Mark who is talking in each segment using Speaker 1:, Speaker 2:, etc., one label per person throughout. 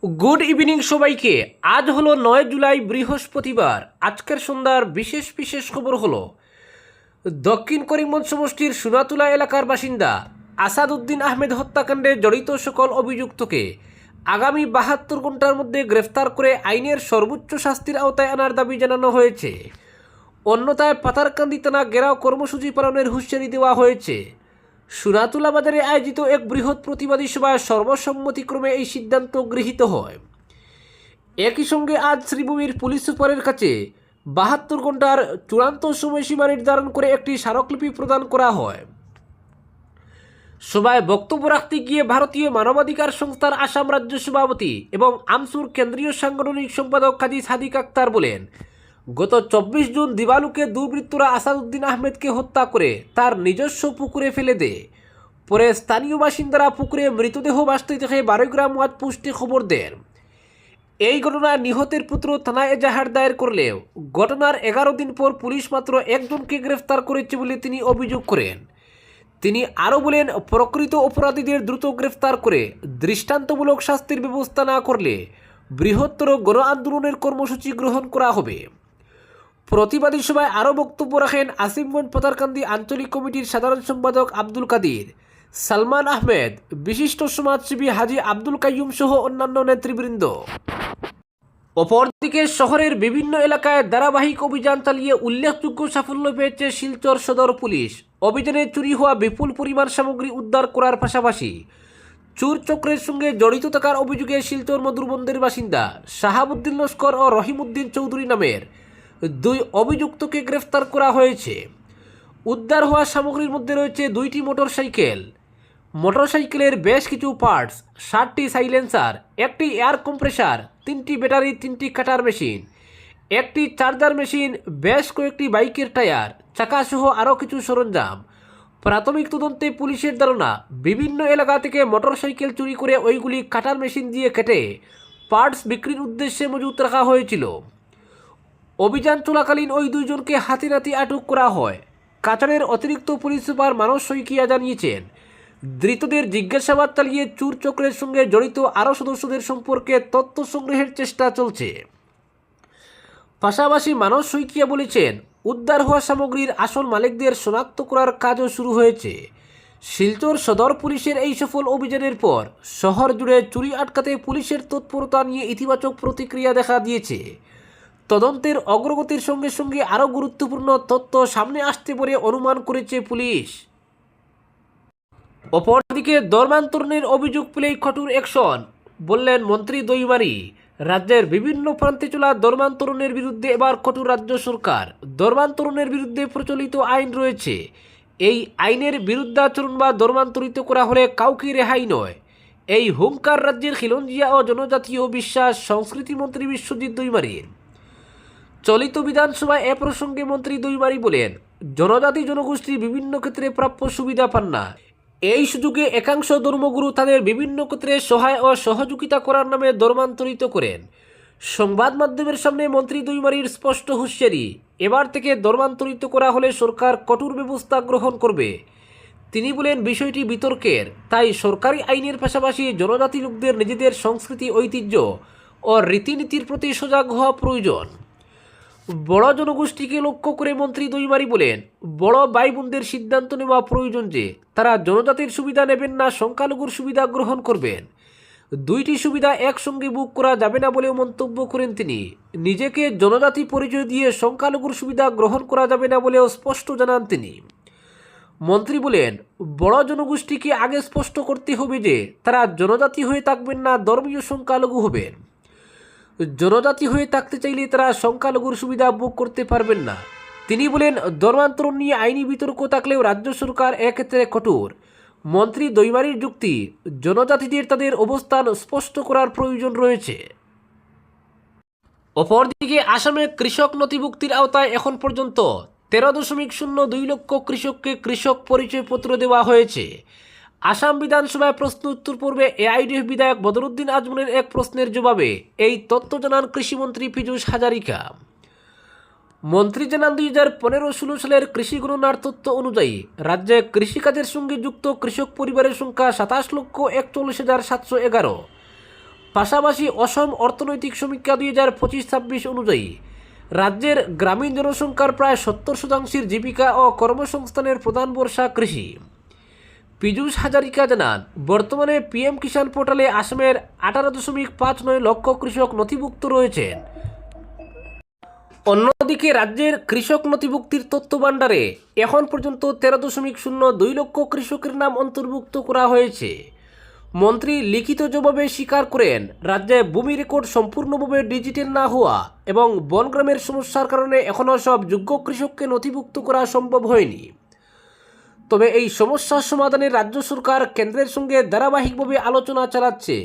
Speaker 1: Good evening সবাইকে। আজ হলো 9 জুলাই, বৃহস্পতিবার। আজকের সন্ধ্যার বিশেষ বিশেষ খবর হলো দক্ষিণ করিমগঞ্জ সমষ্টির সোনাতুলা এলাকার বাসিন্দা আসাদউদ্দিন আহমেদ হত্যাকাণ্ডে জড়িত সকল অভিযুক্তকে আগামী 72 ঘন্টার মধ্যে গ্রেফতার করে আইনের সর্বোচ্চ শাস্তির আওতায় আনার দাবি জানানো হয়েছে। অন্যথায় পাতারকান্দি থানা ঘেরাও কর্মসূচি পালনের হুঁশিয়ারি দেওয়া হয়েছে। সোনাতুলা বাজারে আয়োজিত এক বৃহৎ প্রতিবাদী সভায় সর্বসম্মতিক্রমে এই সিদ্ধান্ত গৃহীত হয়। একই সঙ্গে আজ শ্রীভূমির পুলিশ সুপারের কাছে 72 ঘন্টার চূড়ান্ত সময়সীমা নির্ধারণ করে একটি স্মারকলিপি প্রদান করা হয়। সভায় বক্তব্য রাখতে গিয়ে ভারতীয় মানবাধিকার সংস্থার আসাম রাজ্য সভাপতি এবং আমসুর কেন্দ্রীয় সাংগঠনিক সম্পাদক কাজী সাদিক আক্তার বলেন, গত 24 জুন দিবালুকে দুর্বৃত্তরা আসাদউদ্দিন আহমেদকে হত্যা করে তার নিজস্ব পুকুরে ফেলে দেয়। পরে স্থানীয় বাসিন্দারা পুকুরে মৃতদেহ ভাসতে দেখে 12 গ্রাম ওয়াজ পোস্টে খবর দেন। এই ঘটনায় নিহতের পুত্র থানায় এজাহার দায়ের করলেও ঘটনার 11 দিন পর পুলিশ মাত্র একজনকে গ্রেফতার করেছে বলে তিনি অভিযোগ করেন। তিনি আরও বলেন, প্রকৃত অপরাধীদের দ্রুত গ্রেফতার করে দৃষ্টান্তমূলক শাস্তির ব্যবস্থা না করলে বৃহত্তর গণ আন্দোলনের কর্মসূচি গ্রহণ করা হবে। প্রতিবাদী সভায় আরও বক্তব্য রাখেন আসিমগঞ্জ পাতারকান্দি আঞ্চলিক কমিটির সাধারণ সম্পাদক আব্দুল কাদির, সালমান আহমেদ, বিশিষ্ট সমাজসেবী হাজী আব্দুল কাইয়ুম সহ অন্যান্য নেতৃবৃন্দ। অপরদিকে শহরের বিভিন্ন এলাকায় ধারাবাহিক অভিযান চালিয়ে উল্লেখযোগ্য সাফল্য পেয়েছে শিলচর সদর পুলিশ। অভিযানে চুরি হওয়া বিপুল পরিমাণ সামগ্রী উদ্ধার করার পাশাপাশি চোর চক্রের সঙ্গে জড়িত থাকার অভিযোগে শিলচর মধুরবন্দের বাসিন্দা শাহাবুদ্দিন লস্কর ও রহিমউদ্দিন চৌধুরী নামের 2 অভিযুক্তকে গ্রেফতার করা হয়েছে। উদ্ধার হওয়া সামগ্রীর মধ্যে রয়েছে 2টি মোটরসাইকেলের বেশ কিছু পার্টস, 60টি সাইলেন্সার, একটি এয়ার কম্প্রেসার, 3টি ব্যাটারি, 3টি কাটার মেশিন, একটি চার্জার মেশিন, বেশ কয়েকটি বাইকের টায়ার, চাকাসহ আরও কিছু সরঞ্জাম। প্রাথমিক তদন্তে পুলিশের ধারণা, বিভিন্ন এলাকা থেকে মোটরসাইকেল চুরি করে ওইগুলি কাটার মেশিন দিয়ে কেটে পার্টস বিক্রির উদ্দেশ্যে মজুত রাখা হয়েছিল। অভিযান চলাকালীন ওই 2 জনকে হাতে নাতে আটক করা হয়। কাছাড়ের অতিরিক্ত পুলিশ সুপার মানস শইকিয়া জানিয়েছেন, ধৃতদের জিজ্ঞাসাবাদ চালিয়ে চোর চক্রের সঙ্গে জড়িত আরও সদস্যদের সম্পর্কে তথ্য সংগ্রহের চেষ্টা চলছে। পাশাপাশি মানস শইকিয়া বলেছেন, উদ্ধার হওয়া সামগ্রীর আসল মালিকদের শনাক্ত করার কাজও শুরু হয়েছে। শিলচর সদর পুলিশের এই সফল অভিযানের পর শহর জুড়ে চুরি আটকাতে পুলিশের তৎপরতা নিয়ে ইতিবাচক প্রতিক্রিয়া দেখা দিয়েছে। তদন্তের অগ্রগতির সঙ্গে সঙ্গে আরও গুরুত্বপূর্ণ তথ্য সামনে আসতে পারে অনুমান করেছে পুলিশ। অপরদিকে ধর্মান্তরণের অভিযোগ পেলেই কঠোর অ্যাকশন, বললেন মন্ত্রী দৈমারি। রাজ্যের বিভিন্ন প্রান্তে চলা ধর্মান্তরণের বিরুদ্ধে এবার কঠোর রাজ্য সরকার। ধর্মান্তরণের বিরুদ্ধে প্রচলিত আইন রয়েছে। এই আইনের বিরুদ্ধাচরণ বা ধর্মান্তরিত করা হলে কাউকে রেহাই নয়। এই হুঙ্কার রাজ্যের খিলঞ্জিয়া ও জনজাতীয় বিশ্বাস সংস্কৃতি মন্ত্রী বিশ্বজিৎ দৈমারির। চলিত বিধানসভায় এ প্রসঙ্গে মন্ত্রী দৈমারি বলেন, জনজাতি জনগোষ্ঠী বিভিন্ন ক্ষেত্রে প্রাপ্য সুবিধা পান না। এই সুযোগে একাংশ ধর্মগুরু তাদের বিভিন্ন ক্ষেত্রে সহায় ও সহযোগিতা করার নামে ধর্মান্তরিত করেন। সংবাদ মাধ্যমের সামনে মন্ত্রী দৈমারির স্পষ্ট হুঁশিয়ারি, এবার থেকে ধর্মান্তরিত করা হলে সরকার কঠোর ব্যবস্থা গ্রহণ করবে। তিনি বলেন, বিষয়টি বিতর্কের, তাই সরকারি আইনের পাশাপাশি জনজাতি লোকদের নিজেদের সংস্কৃতি, ঐতিহ্য ও রীতিনীতির প্রতি সজাগ হওয়া প্রয়োজন। বড় জনগোষ্ঠীকে লক্ষ্য করে মন্ত্রী দৈমারি বলেন, বড় ভাই বোনদের সিদ্ধান্ত নেওয়া প্রয়োজন যে তারা জনজাতির সুবিধা নেবেন না সংখ্যালঘুর সুবিধা গ্রহণ করবেন। 2টি সুবিধা একসঙ্গে বুক করা যাবে না বলেও মন্তব্য করেন তিনি। নিজেকে জনজাতি পরিচয় দিয়ে সংখ্যালঘুর সুবিধা গ্রহণ করা যাবে না বলেও স্পষ্ট জানান তিনি। মন্ত্রী বলেন, বড় জনগোষ্ঠীকে আগে স্পষ্ট করতে হবে যে তারা জনজাতি হয়ে থাকবেন না, ধর্মীয় সংখ্যালঘু হবেন। জনজাতি হয়ে থাকতে চাইলে তারা সংখ্যালঘুর সুবিধা ভোগ করতে পারবেন না। তিনি বলেন, ধর্মান্তরণ নিয়ে আইনি বিতর্ক থাকলেও রাজ্য সরকার এক্ষেত্রে কঠোর। মন্ত্রী দৈমারির যুক্তি, জনজাতিদের তাদের অবস্থান স্পষ্ট করার প্রয়োজন রয়েছে। অপরদিকে আসামে কৃষক নথিভুক্তির আওতায় এখন পর্যন্ত 13.02 লক্ষ কৃষককে কৃষক পরিচয়পত্র দেওয়া হয়েছে। আসাম বিধানসভায় প্রশ্ন উত্তর পূর্বে এআইডিএফ বিধায়ক বদরুদ্দিন আজমলের এক প্রশ্নের জবাবে এই তথ্য জানান কৃষিমন্ত্রী পীযূষ হাজারিকা। মন্ত্রী জানান, 2015-16 সালের কৃষি গণনার তথ্য অনুযায়ী রাজ্যে কৃষিকাজের সঙ্গে যুক্ত কৃষক পরিবারের সংখ্যা 27,41,711। পাশাপাশি অসম অর্থনৈতিক সমীক্ষা 2025-26 অনুযায়ী রাজ্যের গ্রামীণ জনসংখ্যার প্রায় 70% জীবিকা ও কর্মসংস্থানের প্রধান ভরসা কৃষি। পীযূষ হাজারিকা জানান, বর্তমানে পিএম কিষাণ পোর্টালে আসামের 18.59 লক্ষ কৃষক নথিভুক্ত রয়েছেন। অন্যদিকে রাজ্যের কৃষক নথিভুক্তির তথ্য ভাণ্ডারে এখন পর্যন্ত 13.02 লক্ষ কৃষকের নাম অন্তর্ভুক্ত করা হয়েছে। মন্ত্রী লিখিত জবাবে স্বীকার করেন, রাজ্যে ভূমি রেকর্ড সম্পূর্ণভাবে ডিজিটাল না হওয়া এবং বনগ্রামের সমস্যার কারণে এখনও সব যোগ্য কৃষককে নথিভুক্ত করা সম্ভব হয়নি। তবে এই সমস্যার সমাধানে রাজ্য সরকার কেন্দ্রের সঙ্গে ধারাবাহিকভাবে আলোচনা চালাচ্ছে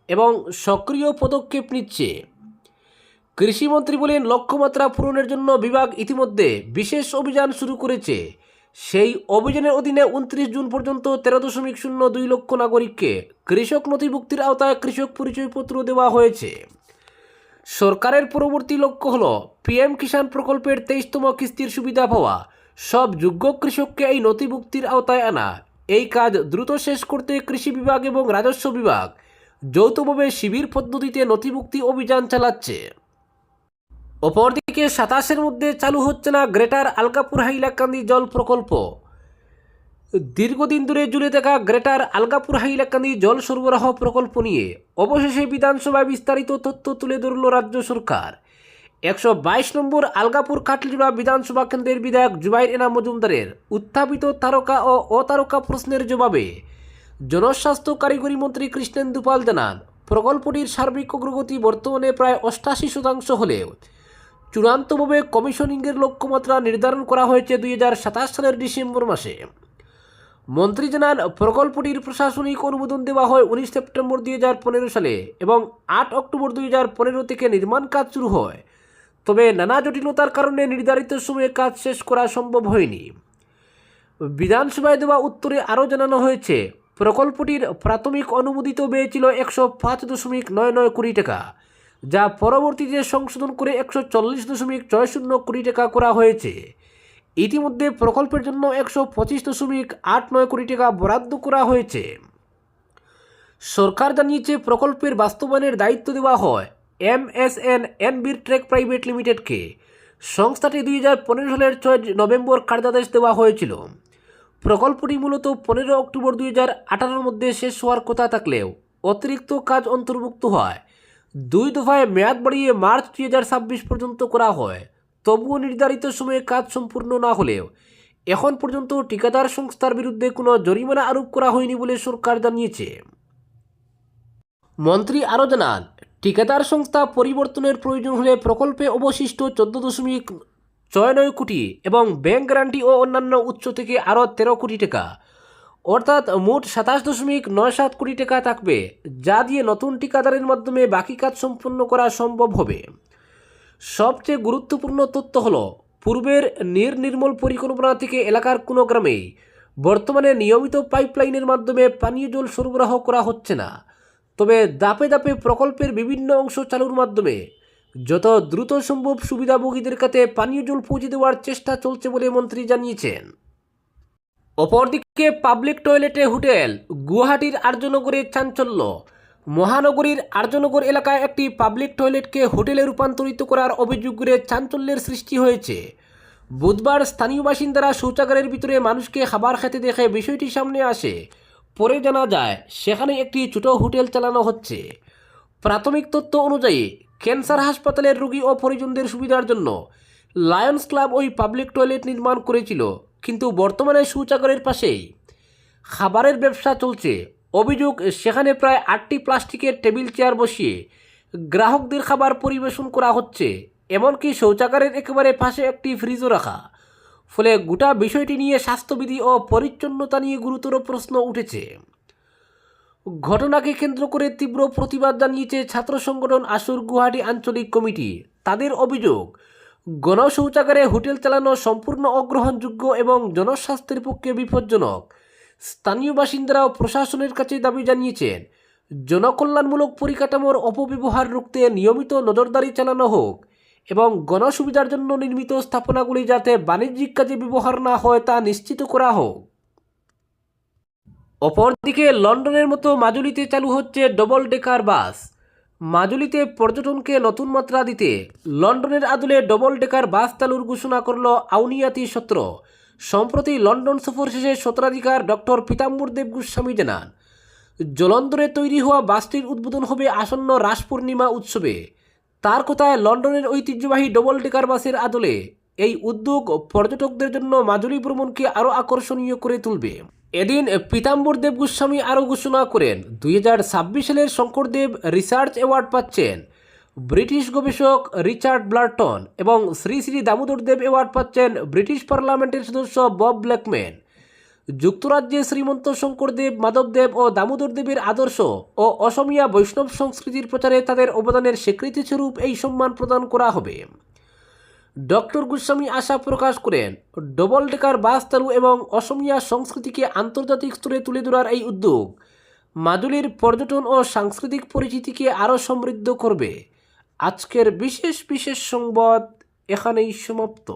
Speaker 1: এবং সক্রিয় পদক্ষেপ নিচ্ছে। কৃষিমন্ত্রী বলেন, লক্ষ্যমাত্রা পূরণের জন্য বিভাগ ইতিমধ্যে বিশেষ অভিযান শুরু করেছে। সেই অভিযানের অধীনে 29 জুন পর্যন্ত 13.02 লক্ষ নাগরিককে কৃষক নথিভুক্তির আওতায় কৃষক পরিচয়পত্র দেওয়া হয়েছে। সরকারের পরবর্তী লক্ষ্য হল পিএম কিষাণ প্রকল্পের 23তম কিস্তির সুবিধা পাওয়া সব যোগ্য কৃষককে এই নথিভুক্তির আওতায় আনা। এই কাজ দ্রুত শেষ করতে কৃষি বিভাগ এবং রাজস্ব বিভাগ যৌথভাবে শিবির পদ্ধতিতে নথিভুক্তি অভিযান চালাচ্ছে। অপরদিকে 27-এর মধ্যে চালু হচ্ছে না গ্রেটার আলগাপুর হাইলাকান্দি জল প্রকল্প। দীর্ঘদিন ধরে ঝুলে থাকা গ্রেটার আলগাপুর হাইলাকান্দি জল সরবরাহ প্রকল্প নিয়ে অবশেষে বিধানসভায় বিস্তারিত তথ্য তুলে ধরল রাজ্য সরকার। 122 নম্বর আলগাপুর কাটলিজোড়া বিধানসভা কেন্দ্রের বিধায়ক জুবাইর এনাম মজুমদারের উত্থাপিত তারকা ও অতারকা প্রশ্নের জবাবে জনস্বাস্থ্য কারিগরি মন্ত্রী কৃষ্ণেন্দু পাল জানান, প্রকল্পটির সার্বিক অগ্রগতি বর্তমানে প্রায় 88% হলেও চূড়ান্তভাবে কমিশনিংয়ের লক্ষ্যমাত্রা নির্ধারণ করা হয়েছে 2027 সালের ডিসেম্বর মাসে। মন্ত্রী জানান, প্রকল্পটির প্রশাসনিক অনুমোদন দেওয়া হয় 19 সেপ্টেম্বর 2015 সালে এবং 8 অক্টোবর 2015 থেকে নির্মাণ কাজ শুরু হয়। তবে নানা জটিলতার কারণে নির্ধারিত সময়ে কাজ শেষ করা সম্ভব হয়নি। বিধানসভায় দেওয়া উত্তরে আরও জানানো হয়েছে, প্রকল্পটির প্রাথমিক অনুমোদিত ব্যয় ছিল 105.99 কোটি টাকা, যা পরবর্তীতে সংশোধন করে 140.60 কোটি টাকা করা হয়েছে। ইতিমধ্যে প্রকল্পের জন্য 125.89 কোটি টাকা বরাদ্দ করা হয়েছে। সরকার জানিয়েছে, প্রকল্পের বাস্তবায়নের দায়িত্ব দেওয়া হয় MSN এনবিরটেক প্রাইভেট লিমিটেডকে। সংস্থাটি 2015 সালের 6 নভেম্বর কার্যাদেশ দেওয়া হয়েছিল। প্রকল্পটি মূলত 15 অক্টোবর 2018-র মধ্যে শেষ হওয়ার কথা থাকলেও অতিরিক্ত কাজ অন্তর্ভুক্ত হয় 2 দফায় মেয়াদ বাড়িয়ে মার্চ 2026 পর্যন্ত করা হয়। তবুও নির্ধারিত সময়ে কাজ সম্পূর্ণ না হলেও এখন পর্যন্ত ঠিকাদার সংস্থার বিরুদ্ধে কোনো জরিমানা আরোপ করা হয়নি বলে সরকার জানিয়েছে। মন্ত্রী আরও জানান, ঠিকাদার সংস্থা পরিবর্তনের প্রয়োজন হলে প্রকল্পে অবশিষ্ট 14.69 কোটি এবং ব্যাংক গ্যারান্টি ও অন্যান্য উৎস থেকে আরও 13 কোটি টাকা অর্থাৎ মোট 27.97 কোটি টাকা থাকবে, যা দিয়ে নতুন ঠিকাদারের মাধ্যমে বাকি কাজ সম্পন্ন করা সম্ভব হবে। সবচেয়ে গুরুত্বপূর্ণ তথ্য হল, পূর্বের নির্মল পরিকল্পনা থেকে এলাকার কোনো গ্রামে বর্তমানে নিয়মিত পাইপলাইনের মাধ্যমে পানীয় জল সরবরাহ করা হচ্ছে না। তবে ধাপে ধাপে প্রকল্পের বিভিন্ন অংশ চালুর মাধ্যমে যত দ্রুত সম্ভব সুবিধাভোগীদের কাছে পানীয় জল পৌঁছে দেওয়ার চেষ্টা চলছে বলে মন্ত্রী জানিয়েছেন। অপরদিকে পাবলিক টয়লেটে হোটেল, গুয়াহাটির আর্যনগরে চাঞ্চল্য। মহানগরীর আর্যনগর এলাকায় একটি পাবলিক টয়লেটকে হোটেলে রূপান্তরিত করার অভিযোগে চাঞ্চল্যের সৃষ্টি হয়েছে। বুধবার স্থানীয় বাসিন্দারা শৌচাগারের ভিতরে মানুষকে খাবার খেতে দেখে বিষয়টি সামনে আসে। পরে জানা যায় সেখানে একটি ছোট হোটেল চালানো হচ্ছে। প্রাথমিক তথ্য অনুযায়ী ক্যান্সার হাসপাতালের রোগী ও পরিজনদের সুবিধার জন্য লায়ন্স ক্লাব ওই পাবলিক টয়লেট নির্মাণ করেছিল, কিন্তু বর্তমানে শৌচাগারের পাশেই খাবারের ব্যবসা চলছে। অভিযোগ, সেখানে প্রায় 8টি প্লাস্টিকের টেবিল চেয়ার বসিয়ে গ্রাহকদের খাবার পরিবেশন করা হচ্ছে, এমনকি শৌচাগারের একেবারে পাশে একটি ফ্রিজও রাখা। ফলে গোটা বিষয়টি নিয়ে স্বাস্থ্যবিধি ও পরিচ্ছন্নতা নিয়ে গুরুতর প্রশ্ন উঠেছে। ঘটনাকে কেন্দ্র করে তীব্র প্রতিবাদ জানিয়েছে ছাত্র সংগঠন আসুর গুয়াহাটি আঞ্চলিক কমিটি। তাদের অভিযোগ, গণশৌচাগারে হোটেল চালানো সম্পূর্ণ অগ্রহণযোগ্য এবং জনস্বাস্থ্যের পক্ষে বিপজ্জনক। স্থানীয় বাসিন্দারাও প্রশাসনের কাছে দাবি জানিয়েছেন, জনকল্যাণমূলক পরিকাঠামোর অপব্যবহার রুখতে নিয়মিত নজরদারি চালানো হোক এবং গণসুবিধার জন্য নির্মিত স্থাপনাগুলি যাতে বাণিজ্যিক কাজে ব্যবহার না হয় তা নিশ্চিত করা হোক। অপরদিকে লন্ডনের মতো মাজুলিতে চালু হচ্ছে ডবল ডেকার বাস। মাজুলিতে পর্যটনকে নতুন মাত্রা দিতে লন্ডনের আদলে ডবল ডেকার বাস চালুর ঘোষণা করল আউনিয়াতি সত্র। সম্প্রতি লন্ডন সফর শেষে সত্রাধিকার ডক্টর পীতাম্বর দেব গোস্বামী জানান, জলন্ধরে তৈরি হওয়া বাসটির উদ্বোধন হবে আসন্ন রাস পূর্ণিমা উৎসবে। তার কথায়, লন্ডনের ঐতিহ্যবাহী ডবল ডেকার বাসের আদলে এই উদ্যোগ পর্যটকদের জন্য মাজুলি ভ্রমণকে আরও আকর্ষণীয় করে তুলবে। এদিন পীতাম্বর দেব গোস্বামী আরও ঘোষণা করেন, 2026 সালের শঙ্করদেব রিসার্চ অ্যাওয়ার্ড পাচ্ছেন ব্রিটিশ গবেষক রিচার্ড ব্লারটন এবং শ্রী শ্রী দামোদর দেব অ্যাওয়ার্ড পাচ্ছেন ব্রিটিশ পার্লামেন্টের সদস্য বব ব্ল্যাকম্যান। যুক্তরাজ্যে শ্রীমন্ত শঙ্করদেব, মাধবদেব ও দামোদর দেবের আদর্শ ও অসমীয়া বৈষ্ণব সংস্কৃতির প্রচারে তাদের অবদানের স্বীকৃতিস্বরূপ এই সম্মান প্রদান করা হবে। ডক্টর গোস্বামী আশা প্রকাশ করেন, ডবল ডেকার বাস চালু এবং অসমীয়া সংস্কৃতিকে আন্তর্জাতিক স্তরে তুলে ধরার এই উদ্যোগ মাজুলির পর্যটন ও সাংস্কৃতিক পরিচিতিকে আরও সমৃদ্ধ করবে। আজকের বিশেষ সংবাদ এখানেই সমাপ্ত।